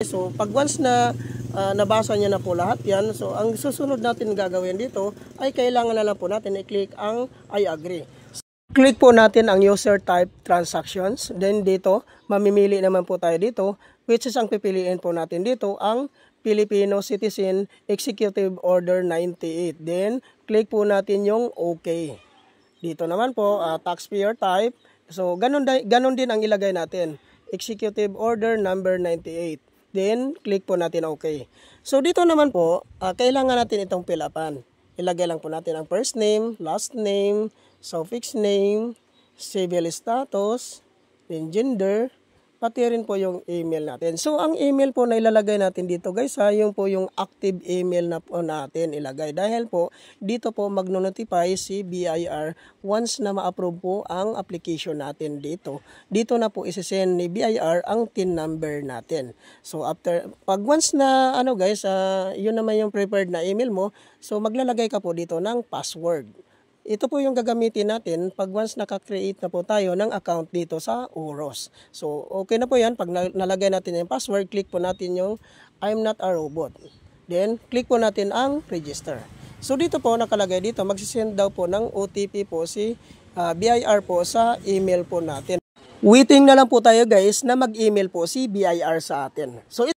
So pag once na nabasa niya na po lahat yan, so ang susunod natin gagawin dito ay kailangan na lang po natin i-click ang I agree. Click po natin ang user type transactions. Then dito, mamimili naman po tayo dito, which is ang pipiliin po natin dito ang Filipino Citizen Executive Order 98. Then click po natin yung OK. Dito naman po, taxpayer type. So ganun din ang ilagay natin. Executive Order number 98. Then, click po natin OK. So, dito naman po, kailangan natin itong fill upan. Ilagay lang po natin ang first name, last name, suffix name, civil status, then gender, pati rin po yung email natin. So, ang email po na ilalagay natin dito guys, yung po yung active email na po natin ilagay. Dahil po, dito po magno-notify si BIR once na ma-approve po ang application natin dito. Dito na po isi-send ni BIR ang TIN number natin. So, pag once na, guys, yun naman yung prepared na email mo, so maglalagay ka po dito ng password. Ito po yung gagamitin natin pag once naka-create na po tayo ng account dito sa Oros. So, okay na po yan. Pag nalagay natin yung password, click po natin yung I'm not a robot. Then, click po natin ang register. So, dito po nakalagay dito, magsisend daw po ng OTP po si BIR po sa email po natin. Waiting na lang po tayo guys na mag-email po si BIR sa atin. So,